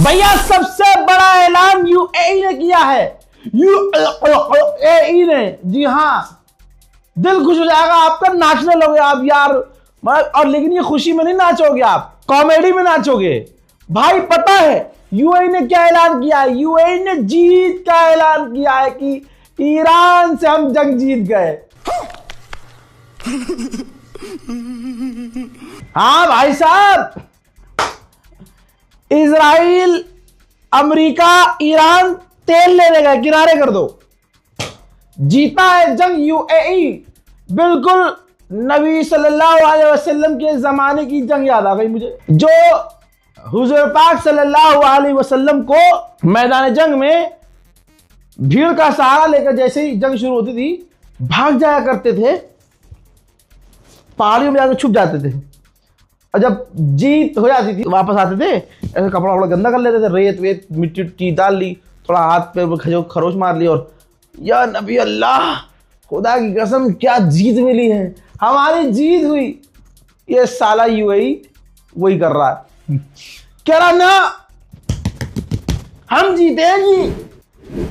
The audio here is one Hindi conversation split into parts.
भैया सबसे बड़ा ऐलान यूएई ने किया है। यूएई ने, जी हाँ, दिल खुश हो जाएगा आपका, नाचने लोगे आप यार। और लेकिन ये खुशी में नहीं नाचोगे आप, कॉमेडी में नाचोगे भाई। पता है यूएई ने क्या ऐलान किया है? यूएई ने जीत का ऐलान किया है कि ईरान से हम जंग जीत गए। हाँ भाई साहब, इजराइल, अमेरिका, ईरान तेल लेने गए, किनारे कर दो। जीता है जंग यूएई। बिल्कुल नबी सल्लल्लाहु अलैहि वसल्लम के जमाने की जंग याद आ गई मुझे, जो हुजूर पाक सल्लल्लाहु अलैहि वसल्लम को मैदान जंग में भीड़ का सहारा लेकर जैसे ही जंग शुरू होती थी भाग जाया करते थे, पहाड़ियों में जाकर छुप जाते थे, और जब जीत हो जाती थी वापस आते थे, ऐसे कपड़ा वपड़ा गंदा कर लेते थे, रेत वेत मिट्टी उट्टी डाल ली, थोड़ा हाथ पे खरोच मार ली, और या नबी अल्लाह, खुदा की कसम क्या जीत मिली है, हमारी जीत हुई। ये साला यूएई वही कर रहा है, कह रहा ना हम जीते हैं जी।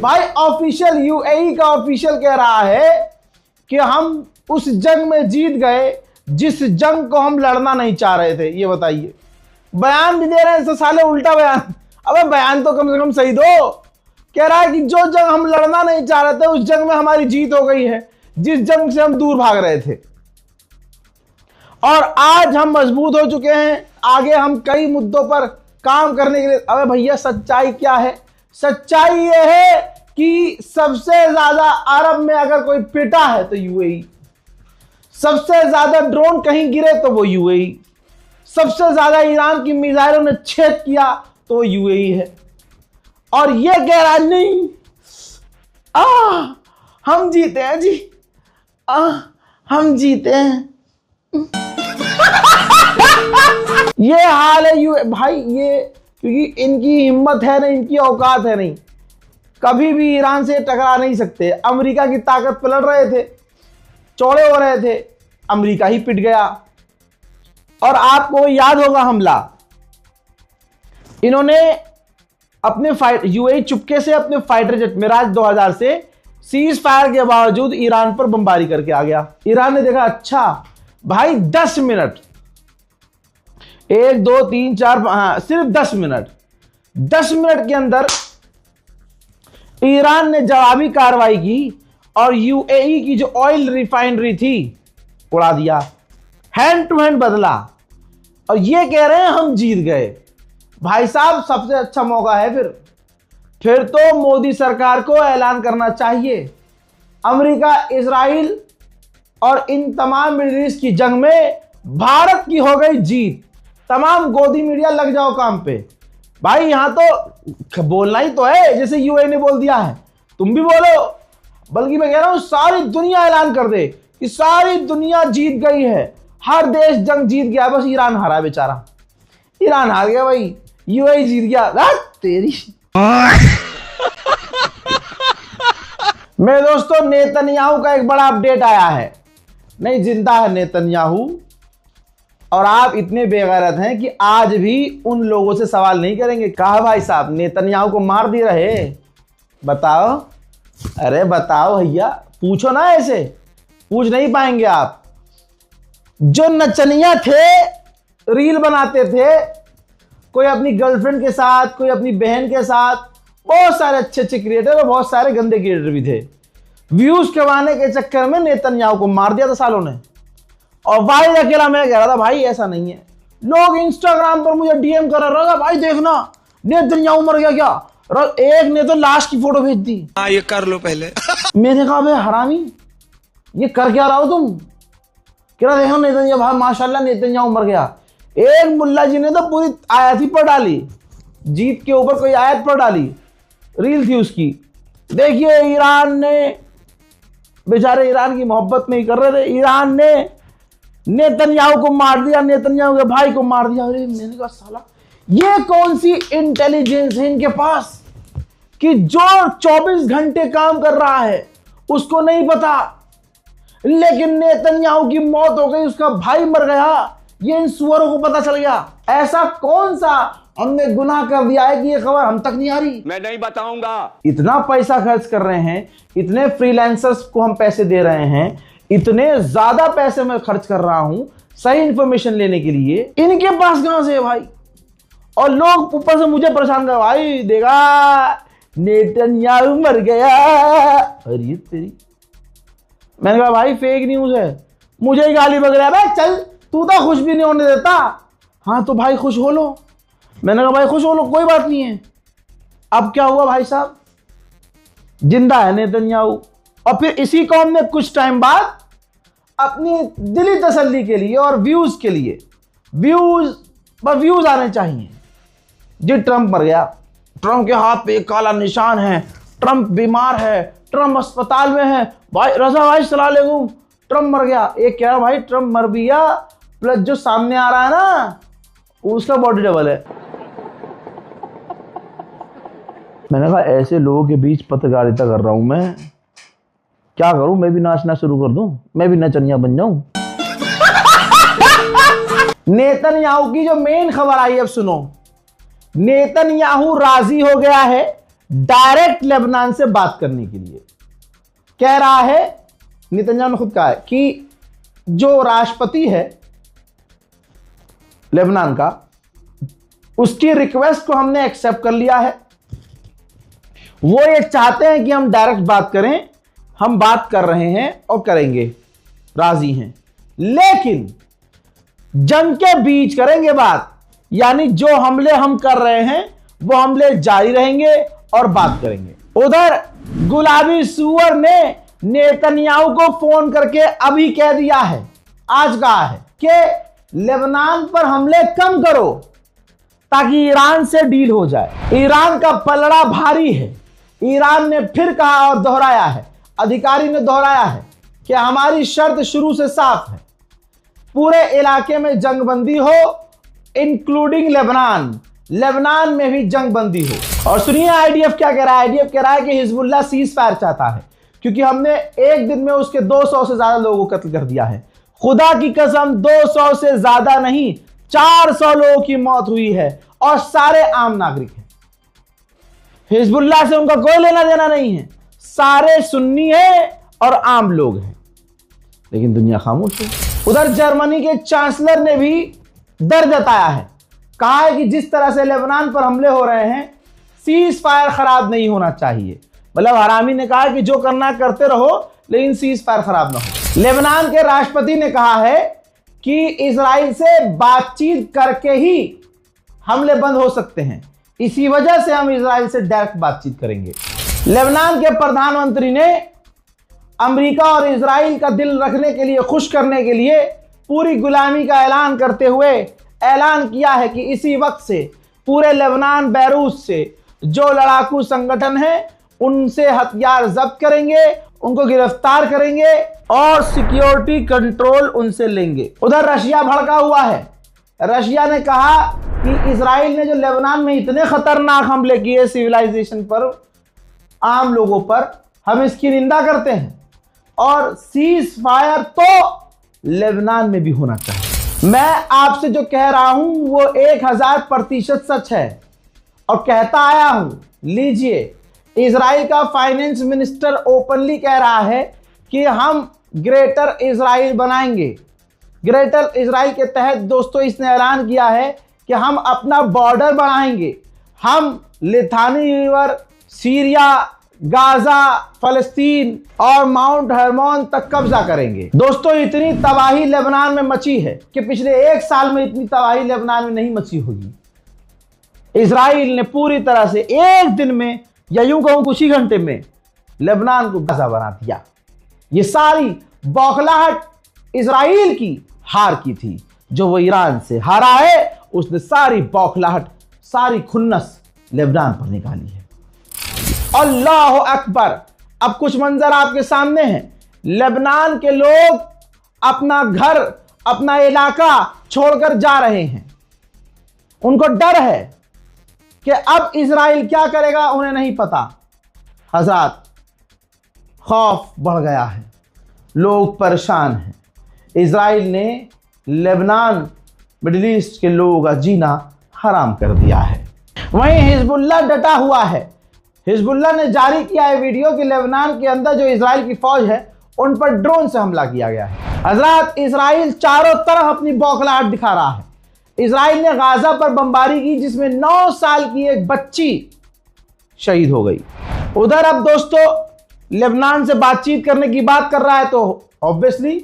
भाई ऑफिशियल, यूएई का ऑफिशियल कह रहा है कि हम उस जंग में जीत गए जिस जंग को हम लड़ना नहीं चाह रहे थे। ये बताइए, बयान भी दे रहे हैं तो साले उल्टा बयान। अबे बयान तो कम से कम सही दो। कह रहा है कि जो जंग हम लड़ना नहीं चाह रहे थे उस जंग में हमारी जीत हो गई है, जिस जंग से हम दूर भाग रहे थे, और आज हम मजबूत हो चुके हैं, आगे हम कई मुद्दों पर काम करने के लिए। अबे भैया सच्चाई क्या है? सच्चाई ये है कि सबसे ज्यादा अरब में अगर कोई पिटा है तो यूएई, सबसे ज्यादा ड्रोन कहीं गिरे तो वो यूएई, सबसे ज्यादा ईरान की मिसाइलों ने छेद किया तो वो यूएई है। और ये कह रहा नहीं हम जीते हैं जी, हम जीते हैं। ये हाल है भाई, ये क्योंकि इनकी हिम्मत है नहीं, इनकी औकात है नहीं, कभी भी ईरान से टकरा नहीं सकते। अमेरिका की ताकत पलट रहे थे, चौड़े हो रहे थे, अमेरिका ही पिट गया। और आपको याद होगा हमला, इन्होंने अपने यूएई चुपके से अपने फाइटर जेट मिराज 2000 से सीज फायर के बावजूद ईरान पर बमबारी करके आ गया। ईरान ने देखा अच्छा भाई 10 मिनट, 1 2 3 4, हाँ सिर्फ 10 मिनट, 10 मिनट के अंदर ईरान ने जवाबी कार्रवाई की और यूएई की जो ऑयल रिफाइनरी थी उड़ा दिया, हैंड टू हैंड बदला। और ये कह रहे हैं हम जीत गए। भाई साहब सबसे अच्छा मौका है फिर तो मोदी सरकार को ऐलान करना चाहिए, अमेरिका, इजराइल और इन तमाम मिडिल ईस्ट की जंग में भारत की हो गई जीत। तमाम गोदी मीडिया लग जाओ काम पे भाई, यहां तो बोलना ही तो है जैसे यूएई ने बोल दिया है, तुम भी बोलो। बल्कि मैं कह रहा हूं सारी दुनिया ऐलान कर दे कि सारी दुनिया जीत गई है, हर देश जंग जीत गया, बस ईरान हारा बेचारा। ईरान हार गया भाई, यूएई जीत गया। तेरी मेरे दोस्तों, नेतन्याहू का एक बड़ा अपडेट आया है। नहीं, जिंदा है नेतन्याहू, और आप इतने बेगैरत हैं कि आज भी उन लोगों से सवाल नहीं करेंगे। कहा भाई साहब नेतन्याहू को मार दिए रहे, बताओ। अरे बताओ भैया, पूछो ना, ऐसे पूछ नहीं पाएंगे आप। जो नचनिया थे, रील बनाते थे, कोई अपनी गर्लफ्रेंड के साथ, कोई अपनी बहन के साथ, बहुत सारे अच्छे अच्छे क्रिएटर और बहुत सारे गंदे क्रिएटर भी थे। व्यूज कमाने के चक्कर में नेतन्याहू को मार दिया था सालों ने। और भाई अकेला मैं कह रहा था भाई ऐसा नहीं है, लोग इंस्टाग्राम पर मुझे डीएम कर रहा था, भाई देखना नेतन्याहू मर गया क्या। एक ने तो लाश की फोटो भेज दी। हाँ ये कर लो पहले। मैंने कहा भाई हरामी, ये कर क्या रहा हो तुम? कह रहा देखो नेतन्याहू, भाई माशाल्लाह नेतन्याहू मर गया। एक मुल्ला जी ने तो पूरी आयत ही पढ़ डाली, जीत के ऊपर कोई आयत पढ़ डाली, रील थी उसकी। देखिए ईरान ने, बेचारे ईरान की मोहब्बत नहीं कर रहे थे, ईरान ने नेतन्याहू को मार दिया, नेतन्याहू के भाई को मार दिया। अरे मैंने कहा साला ये कौन सी इंटेलिजेंस है इनके पास कि जो 24 घंटे काम कर रहा है उसको नहीं पता, लेकिन नेतन्याहू की मौत हो गई, उसका भाई मर गया, ये इन सुअरों को पता चल गया। ऐसा कौन सा हमने गुनाह कर दिया है कि ये खबर हम तक नहीं आ रही? मैं नहीं बताऊंगा। इतना पैसा खर्च कर रहे हैं, इतने फ्रीलांसर्स को हम पैसे दे रहे हैं, इतने ज्यादा पैसे मैं खर्च कर रहा हूं सही इंफॉर्मेशन लेने के लिए, इनके पास कहां से है भाई? और लोग ऊपर से मुझे परेशान कर, भाई देखा नेतन्याहू मर गया। अरे तेरी, मैंने कहा भाई फेक न्यूज है, मुझे ही गाली बक रहा है। भाई चल, तू तो खुश भी नहीं होने देता। हाँ तो भाई खुश हो लो। मैंने कहा भाई खुश हो लो, कोई बात नहीं है। अब क्या हुआ भाई साहब, जिंदा है नेतन्याहू। और फिर इसी कौम ने कुछ टाइम बाद अपनी दिली तसल्ली के लिए और व्यूज के लिए, व्यूज आने चाहिए, जी ट्रंप मर गया, ट्रंप के हाथ पे एक काला निशान है, ट्रंप बीमार है, ट्रंप अस्पताल में है, भाई रजा भाई सलाम अलैकुम, ट्रंप मर गया। एक कह रहा भाई ट्रंप मर भी गया, प्लस जो सामने आ रहा है ना उसका बॉडी डबल है। मैंने कहा ऐसे लोगों के बीच पत्रकारिता कर रहा हूं मैं, क्या करूं? मैं भी नाचना शुरू कर दूं, मैं भी नचनिया बन जाऊं। नेतन्याहू की जो मेन खबर आई, अब सुनो। नेतन्याहू राजी हो गया है डायरेक्ट लेबनान से बात करने के लिए। कह रहा है, नेतन्याहू ने खुद कहा है कि जो राष्ट्रपति है लेबनान का, उसकी रिक्वेस्ट को हमने एक्सेप्ट कर लिया है। वो ये चाहते हैं कि हम डायरेक्ट बात करें, हम बात कर रहे हैं और करेंगे, राजी हैं, लेकिन जंग के बीच करेंगे बात। यानी जो हमले हम कर रहे हैं वो हमले जारी रहेंगे और बात करेंगे। उधर गुलाबी सुअर ने नेतन्याहू को फोन करके अभी कह दिया है, आज कहा है कि लेबनान पर हमले कम करो ताकि ईरान से डील हो जाए। ईरान का पलड़ा भारी है। ईरान ने फिर कहा और दोहराया है, अधिकारी ने दोहराया है कि हमारी शर्त शुरू से साफ है, पूरे इलाके में जंगबंदी हो, इंक्लूडिंग लेबनान, लेबनान में भी जंगबंदी हो। और सुनिए आईडीएफ क्या कह रहा है। आईडीएफ कह रहा है कि हिजबुल्लाह सीज फायर चाहता है क्योंकि हमने एक दिन में उसके 200 से ज्यादा लोगों को कत्ल कर दिया है। खुदा की कसम 200 से ज्यादा नहीं, 400 लोगों की मौत हुई है और सारे आम नागरिक हैं। हिजबुल्लाह से उनका कोई लेना देना नहीं है, सारे सुन्नी हैं और आम लोग हैं, लेकिन दुनिया खामोश है। उधर जर्मनी के चांसलर ने भी डर जताया है, कहा है कि जिस तरह से लेबनान पर हमले हो रहे हैं, सीज फायर खराब नहीं होना चाहिए। मतलब हरामी ने कहा कि जो करना करते रहो लेकिन सीज फायर खराब ना हो। लेबनान के राष्ट्रपति ने कहा है कि इजराइल से बातचीत करके ही हमले बंद हो सकते हैं, इसी वजह से हम इजराइल से डायरेक्ट बातचीत करेंगे। लेबनान के प्रधानमंत्री ने अमेरिका और इजराइल का दिल रखने के लिए, खुश करने के लिए पूरी गुलामी का ऐलान करते हुए ऐलान किया है कि इसी वक्त से पूरे लेबनान, बैरूत से जो लड़ाकू संगठन है उनसे हथियार जब्त करेंगे, उनको गिरफ्तार करेंगे और सिक्योरिटी कंट्रोल उनसे लेंगे। उधर रशिया भड़का हुआ है। रशिया ने कहा कि इजराइल ने जो लेबनान में इतने खतरनाक हमले किए सिविलाइजेशन पर, आम लोगों पर, हम इसकी निंदा करते हैं और सीज फायर तो लेबनान में भी होना चाहिए। मैं आपसे जो कह रहा हूं वो 1000% सच है और कहता आया हूं। लीजिए, इजराइल का फाइनेंस मिनिस्टर ओपनली कह रहा है कि हम ग्रेटर इजराइल बनाएंगे। ग्रेटर इजराइल के तहत दोस्तों इसने ऐलान किया है कि हम अपना बॉर्डर बढ़ाएंगे, हम लिथानी रिवर, सीरिया, गाजा, फलस्तीन और माउंट हर्मोन तक कब्जा करेंगे। दोस्तों इतनी तबाही लेबनान में मची है कि पिछले 1 साल में इतनी तबाही लेबनान में नहीं मची होगी। इजराइल ने पूरी तरह से एक दिन में, या यूं कहूं कुछ ही घंटे में, लेबनान को गाजा बना दिया। ये सारी बौखलाहट इजराइल की हार की थी, जो वो ईरान से हारा है। उसने सारी बौखलाहट, सारी खुन्नस लेबनान पर निकाली है। अल्लाह अकबर। अब कुछ मंजर आपके सामने हैं। लेबनान के लोग अपना घर, अपना इलाका छोड़कर जा रहे हैं। उनको डर है कि अब इजराइल क्या करेगा, उन्हें नहीं पता। हजरात, खौफ बढ़ गया है, लोग परेशान हैं। इजराइल ने लेबनान मिडिल ईस्ट के लोगों का जीना हराम कर दिया है। वहीं हिजबुल्लाह डटा हुआ है। हिजबुल्लाह ने जारी किया है वीडियो कि लेबनान के अंदर जो इजराइल की फौज है उन पर ड्रोन से हमला किया गया है। हजरात, इजराइल चारों तरफ अपनी बौखलाहट दिखा रहा है। इजराइल ने गाजा पर बमबारी की जिसमें 9 साल की एक बच्ची शहीद हो गई। उधर अब दोस्तों लेबनान से बातचीत करने की बात कर रहा है तो ऑब्वियसली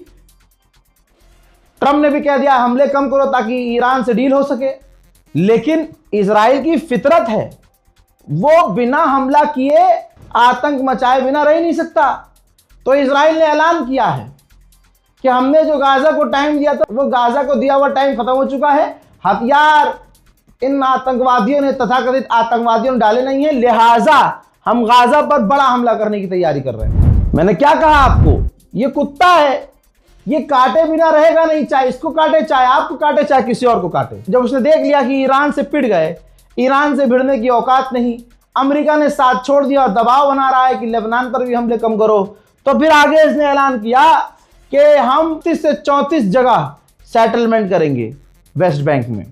ट्रंप ने भी कह दिया हमले कम करो ताकि ईरान से डील हो सके। लेकिन इजराइल की फितरत है, वो बिना हमला किए आतंक मचाए बिना रह नहीं सकता। तो इजराइल ने ऐलान किया है कि हमने जो गाजा को टाइम दिया था वो गाजा को दिया हुआ टाइम खत्म हो चुका है। हथियार इन आतंकवादियों ने, तथाकथित आतंकवादियों ने डाले नहीं है, लिहाजा हम गाजा पर बड़ा हमला करने की तैयारी कर रहे हैं। मैंने क्या कहा आपको, ये कुत्ता है, ये काटे बिना रहेगा नहीं, चाहे इसको काटे, चाहे आपको काटे, चाहे किसी और को काटे। जब उसने देख लिया कि ईरान से पिट गए, ईरान से भिड़ने की औकात नहीं, अमेरिका ने साथ छोड़ दिया और दबाव बना रहा है कि लेबनान पर भी हमले कम करो, तो फिर आगे इसने ऐलान किया कि हम 30 से 34 जगह सेटलमेंट करेंगे वेस्ट बैंक में।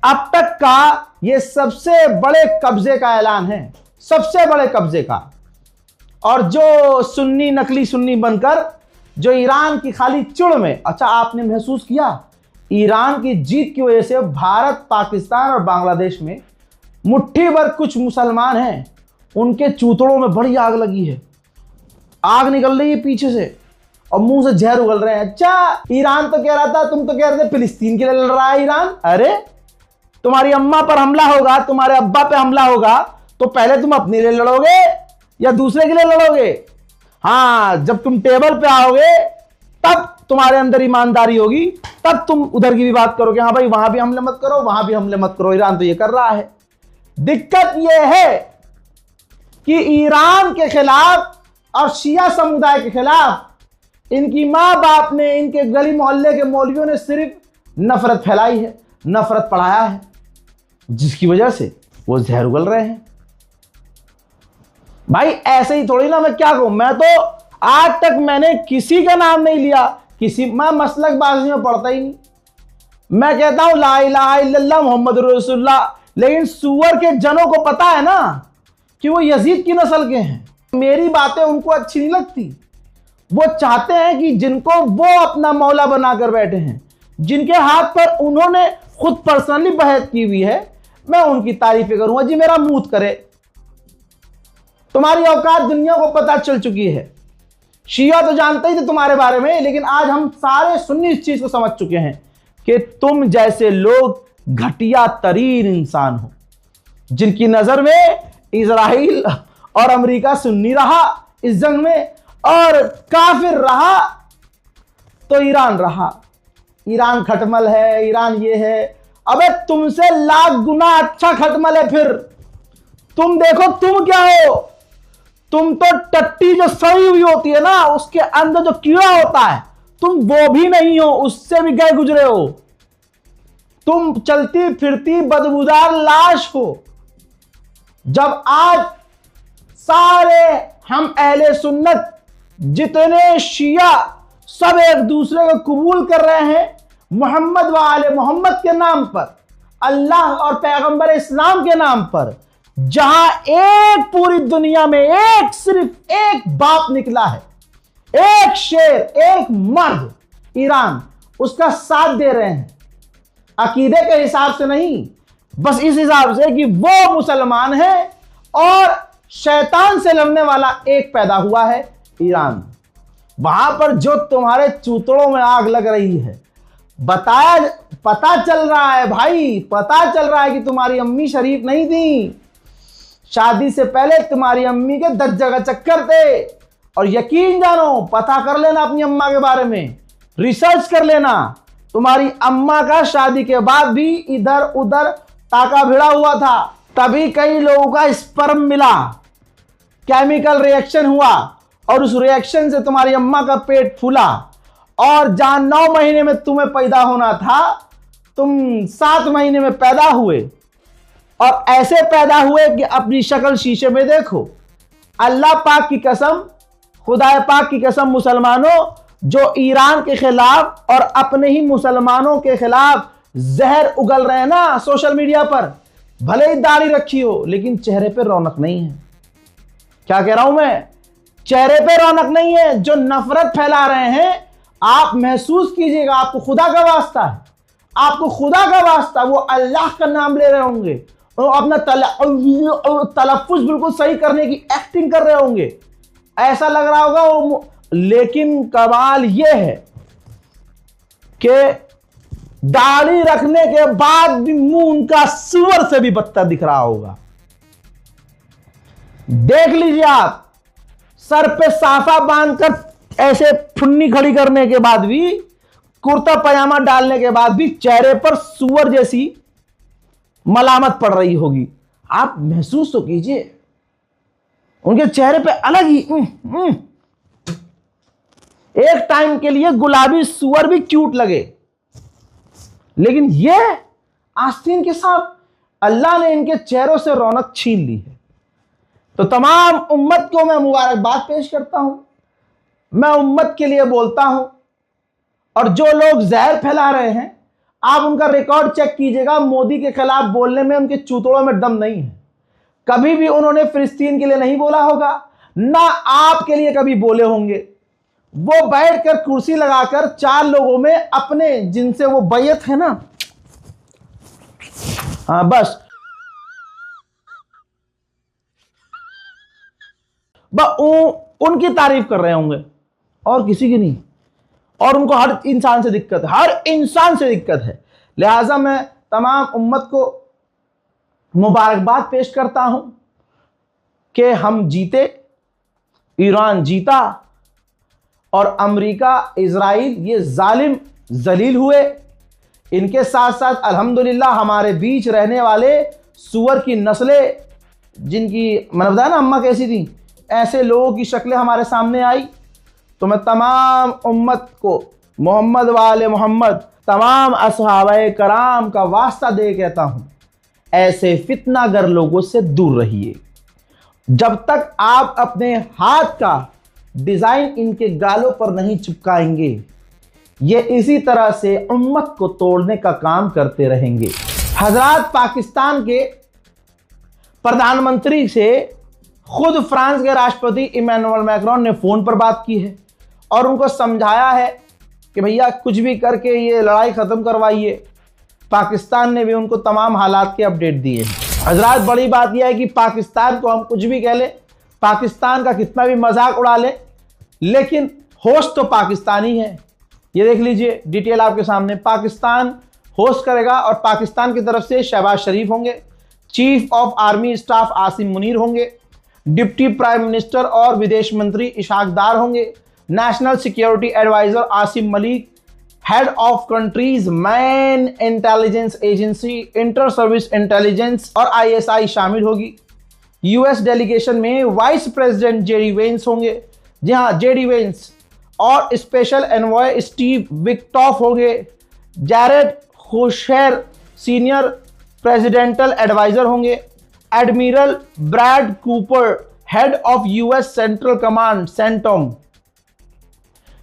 अब तक का यह सबसे बड़े कब्जे का ऐलान है, सबसे बड़े कब्जे का। और जो सुन्नी, नकली सुन्नी बनकर जो ईरान की खाली चुड़ में, अच्छा आपने महसूस किया ईरान की जीत की वजह से भारत, पाकिस्तान और बांग्लादेश में मुट्ठी भर कुछ मुसलमान हैं, उनके चूतड़ों में बड़ी आग लगी है, आग निकल रही है पीछे से और मुंह से जहर उगल रहे हैं। अच्छा ईरान तो कह रहा था, तुम तो कह रहे थे फिलिस्तीन के लिए लड़ रहा है ईरान। अरे तुम्हारी अम्मा पर हमला होगा, तुम्हारे अब्बा पे हमला होगा तो पहले तुम अपने लिए लड़ोगे या दूसरे के लिए लड़ोगे? हाँ, जब तुम टेबल पे आओगे तब तुम्हारे अंदर ईमानदारी होगी, तब तुम उधर की भी बात करोगे। हाँ भाई वहां भी हमले मत करो, वहां भी हमले मत करो, ईरान तो ये कर रहा है। दिक्कत यह है कि ईरान के खिलाफ और शिया समुदाय के खिलाफ इनकी मां बाप ने, इनके गली मोहल्ले के मौलवियों ने सिर्फ नफरत फैलाई है, नफरत पढ़ाया है, जिसकी वजह से वो जहर उगल रहे हैं। भाई ऐसे ही थोड़ी ना, मैं क्या कहूं, मैं तो आज तक मैंने किसी का नाम नहीं लिया, मैं मसलकबाजी में पढ़ता ही नहीं। मैं कहता हूं ला इलाहा इल्लल्लाह मुहम्मद रसूलुल्लाह, लेकिन सूअर के जनों को पता है ना कि वो यजीद की नस्ल के हैं। मेरी बातें उनको अच्छी नहीं लगती। वो चाहते हैं कि जिनको वो अपना मौला बनाकर बैठे हैं, जिनके हाथ पर उन्होंने खुद पर्सनली बहस की हुई है, मैं उनकी तारीफें करूंगा जी, मेरा मूत करे। तुम्हारी औकात दुनिया को पता चल चुकी है। शिया तो जानते ही थे तुम्हारे बारे में, लेकिन आज हम सारे सुन्नी इस चीज को समझ चुके हैं कि तुम जैसे लोग घटिया तरीन इंसान हो, जिनकी नजर में इजराइल और अमेरिका सुन्नी रहा इस जंग में और काफिर रहा तो ईरान रहा। ईरान खटमल है, ईरान ये है। अबे तुमसे लाख गुना अच्छा खटमल है। फिर तुम देखो तुम क्या हो, तुम तो टट्टी जो सड़ी हुई होती है ना, उसके अंदर जो कीड़ा होता है, तुम वो भी नहीं हो, उससे भी गए गुजरे हो। तुम चलती फिरती बदबूदार लाश हो। जब आज सारे हम अहले सुन्नत, जितने शिया, सब एक दूसरे को कबूल कर रहे हैं मोहम्मद व आले मोहम्मद के नाम पर, अल्लाह और पैगंबर इस्लाम के नाम पर, जहां एक पूरी दुनिया में एक, सिर्फ एक बाप निकला है, एक शेर, एक मर्द, ईरान, उसका साथ दे रहे हैं। अकीदे के हिसाब से नहीं, बस इस हिसाब से कि वो मुसलमान है और शैतान से लड़ने वाला एक पैदा हुआ है, ईरान। वहां पर जो तुम्हारे चूतड़ों में आग लग रही है, पता चल रहा है भाई, पता चल रहा है कि तुम्हारी अम्मी शरीफ नहीं थी। शादी से पहले तुम्हारी अम्मी के 10 जगह चक्कर थे। और यकीन जानो, पता कर लेना अपनी अम्मा के बारे में, रिसर्च कर लेना। तुम्हारी अम्मा का शादी के बाद भी इधर उधर टाका भिड़ा हुआ था, तभी कई लोगों का स्पर्म मिला, केमिकल रिएक्शन हुआ और उस रिएक्शन से तुम्हारी अम्मा का पेट फूला। और जहां 9 महीने में तुम्हें पैदा होना था, तुम 7 महीने में पैदा हुए। और ऐसे पैदा हुए कि अपनी शक्ल शीशे में देखो। अल्लाह पाक की कसम, खुदा पाक की कसम, मुसलमानों, जो ईरान के खिलाफ और अपने ही मुसलमानों के खिलाफ जहर उगल रहे हैं ना सोशल मीडिया पर, भले ही दाढ़ी रखी हो लेकिन चेहरे पे रौनक नहीं है। क्या कह रहा हूं मैं? चेहरे पे रौनक नहीं है। जो नफरत फैला रहे हैं, आप महसूस कीजिएगा, आपको खुदा का वास्ता है, आपको खुदा का वास्ता, वो अल्लाह का नाम ले रहे होंगे और अपना तलफ्फुज बिल्कुल सही करने की एक्टिंग कर रहे होंगे, ऐसा लग रहा होगा वो। लेकिन कमाल यह है कि दाढ़ी रखने के बाद भी मुंह उनका सुअर से भी बदतर दिख रहा होगा। देख लीजिए आप, सर पे साफा बांधकर ऐसे फुन्नी खड़ी करने के बाद भी, कुर्ता पजामा डालने के बाद भी चेहरे पर सुअर जैसी मलामत पड़ रही होगी। आप महसूस तो कीजिए, उनके चेहरे पे अलग ही एक टाइम के लिए गुलाबी सुअर भी क्यूट लगे, लेकिन ये आस्तीन के साथ अल्लाह ने इनके चेहरों से रौनक छीन ली है। तो तमाम उम्मत को मैं मुबारकबाद पेश करता हूं, मैं उम्मत के लिए बोलता हूं। और जो लोग जहर फैला रहे हैं, आप उनका रिकॉर्ड चेक कीजिएगा, मोदी के खिलाफ बोलने में उनके चूतड़ों में दम नहीं है। कभी भी उन्होंने फिलिस्तीन के लिए नहीं बोला होगा, ना आपके लिए कभी बोले होंगे। वो बैठकर कुर्सी लगाकर 4 लोगों में अपने जिनसे वो बैयत है ना, हाँ बस उनकी तारीफ कर रहे होंगे और किसी की नहीं। और उनको हर इंसान से दिक्कत है, हर इंसान से दिक्कत है। लिहाजा मैं तमाम उम्मत को मुबारकबाद पेश करता हूं कि हम जीते, ईरान जीता और अमेरिका, इजराइल ये जालिम जलील हुए। इनके साथ साथ अल्हम्दुलिल्लाह हमारे बीच रहने वाले सुअर की नस्लें, जिनकी मैंने बताया ना अम्मा कैसी थी, ऐसे लोगों की शक्लें हमारे सामने आई। तो मैं तमाम उम्मत को मोहम्मद वाले मोहम्मद, तमाम असहाबाए कराम का वास्ता दे कहता हूं, ऐसे फितनागर लोगों से दूर रहिए। जब तक आप अपने हाथ का डिजाइन इनके गालों पर नहीं चिपकाएंगे, ये इसी तरह से उम्मत को तोड़ने का काम करते रहेंगे। हजरात, पाकिस्तान के प्रधानमंत्री से खुद फ्रांस के राष्ट्रपति इमैनुअल मैक्रोन ने फोन पर बात की है और उनको समझाया है कि भैया कुछ भी करके ये लड़ाई खत्म करवाइए। पाकिस्तान ने भी उनको तमाम हालात के अपडेट दिए हैं। हजरात, बड़ी बात यह है कि पाकिस्तान को हम कुछ भी कह लें, पाकिस्तान का कितना भी मजाक उड़ा लें, लेकिन होस्ट तो पाकिस्तानी है। ये देख लीजिए, डिटेल आपके सामने। पाकिस्तान होस्ट करेगा और पाकिस्तान की तरफ से शहबाज शरीफ होंगे, chief of army staff Asim Munir होंगे, डिप्टी प्राइम मिनिस्टर और विदेश मंत्री इशाक डार होंगे, national security adviser Asim Malik, head of country's main intelligence agency, inter service intelligence और ISI शामिल होगी। यूएस डेलीगेशन में वाइस प्रेसिडेंट जेडी वेंस होंगे, जी हाँ जेडी वेंस, और स्पेशल एनवॉय स्टीव विक्टॉफ होंगे। Jared Kushner senior presidential adviser होंगे। Admiral Brad Cooper, head of US Central Command CENTCOM,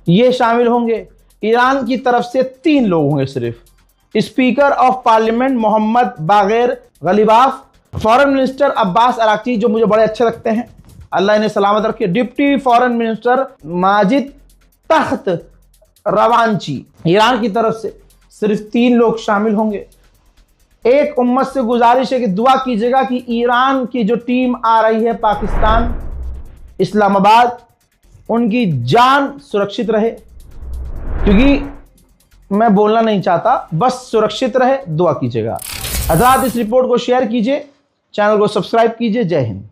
ये शामिल होंगे। ईरान की तरफ से 3 लोग होंगे सिर्फ। Speaker of parliament Mohammad Bagher Ghalibaf, foreign minister Abbas Araghchi जो मुझे बड़े अच्छे लगते हैं, अल्लाह इन्हें सलामत रखे, डिप्टी फॉरेन मिनिस्टर माजिद तख्त रवांची। ईरान की तरफ से सिर्फ 3 लोग शामिल होंगे। एक उम्मत से गुजारिश है कि दुआ कीजिएगा कि ईरान की जो टीम आ रही है पाकिस्तान, इस्लामाबाद, उनकी जान सुरक्षित रहे, क्योंकि मैं बोलना नहीं चाहता, बस सुरक्षित रहे, दुआ कीजिएगा। हज़रात, इस रिपोर्ट को शेयर कीजिए, चैनल को सब्सक्राइब कीजिए। जय हिंद।